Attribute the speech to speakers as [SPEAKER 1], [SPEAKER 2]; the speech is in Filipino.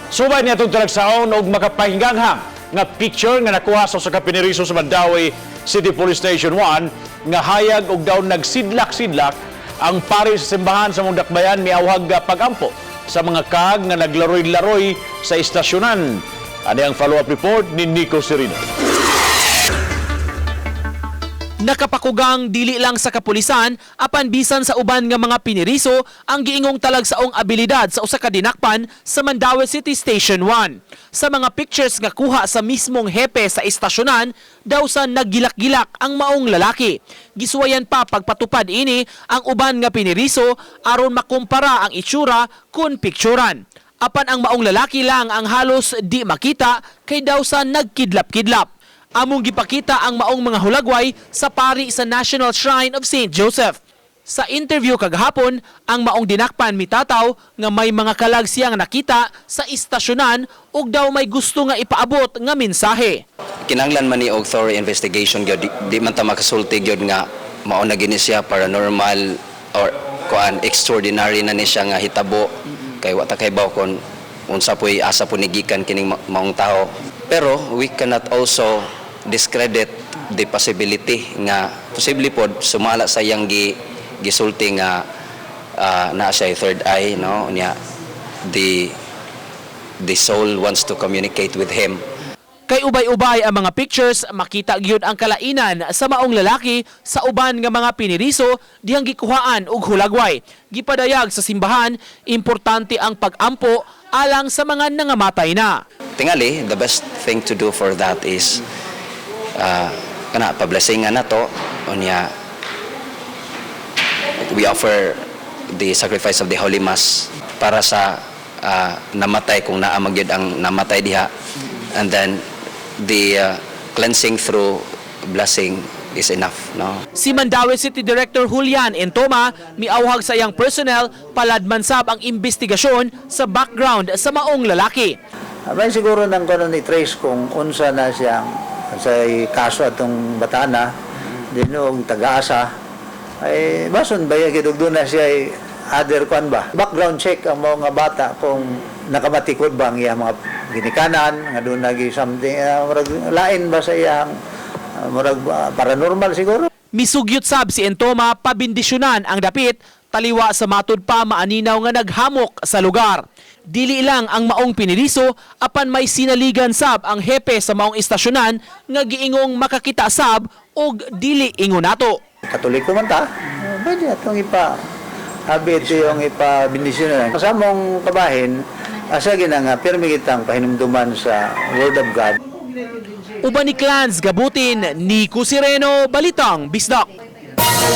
[SPEAKER 1] Subay niya itong talagsaon o makapahingganghang nga picture nga nakuha sa kapiniriso sa Mandawi City Police Station 1 nga hayag og daw nagsidlak-sidlak ang pari sa simbahan sa Mundakbayan miawhag pagampo sa mga kag nga naglaroy-laroy sa istasyonan. Ano ang follow-up report ni Nico Serino.
[SPEAKER 2] Nakapakugang dili lang sa kapulisan apan bisan sa uban nga mga piniriso ang giingong talagsaong abilidad sa usa ka dinakpan sa Mandawi City Station 1. Sa mga pictures nga kuha sa mismong hepe sa istasyonan daw sa naggilak-gilak ang maong lalaki. Gisuwayan pa pagpatupad ini ang uban nga piniriso aron makumpara ang itsura kun pikturan. Apan ang maong lalaki lang ang halos di makita kay daw sa nagkidlap-kidlap. Among gipakita ang maong mga hulagway sa pari sa National Shrine of St. Joseph. Sa interview kagahapon, ang maong dinakpan mitataw nga may mga kalag siyang nakita sa istasyonan ug daw may gusto nga ipaabot nga mensahe.
[SPEAKER 3] Kinahanglan man ni og thorough investigation gyud di man ta makasulti gyud nga mao na gini siya paranormal or kuan extraordinary na ni siya nga hitabo kay wa ta kay baw kon unsa poy asa po ni gikan kining maong tao. Pero we cannot also discredit the possibility nga posible pod sumala sa iyang gisulti nga na siya third eye, no, niya the soul wants to communicate with him.
[SPEAKER 2] Kay ubay-ubay ang mga pictures, makita gyud ang kalainan sa maong lalaki sa uban nga mga piniriso dihang gikuhaan og hulagway. Gipadayag sa simbahan, importante ang pag-ampo alang sa mga nangamatay na.
[SPEAKER 3] Tingali, the best thing to do for that is kana pa-blessingan nato unya we offer the sacrifice of the Holy Mass para sa namatay kung naa magyud ang namatay diha, and then the cleansing through blessing is enough, no?
[SPEAKER 2] Si Mandawi City Director Julian Entoma miawhag sa iyang personnel paladman sab ang investigasyon sa background sa maong lalaki.
[SPEAKER 4] May siguro nang kono ni trace kung unsa na siyang sa kaso atong batana dinong taga-asa ay bason baya gid doon na siya ay other kwan ba background check ang mga bata kung nakamatikod ba ang iyang mga ginikanan nga doon nagi something lain ba sa iyang murag paranormal siguro.
[SPEAKER 2] Misugyot sab si Entoma pabindisyonan ang dapit taliwa sa matud pa maaninaw nga naghamok sa lugar. Dili lang ang maong piniriso apan may sinaligan sab ang hepe sa maong istasyonan nga giingong makakita sab og dili ingon nato.
[SPEAKER 4] Katoliko man ta, pwede atong habit yung ipabindisyonan. Kasamong kabahin, asa gina nga pirmi kitang pahinumduman sa Word of God.
[SPEAKER 2] Uban ni Clans Gabutin, Nico Sereno, Balitang Bisdak.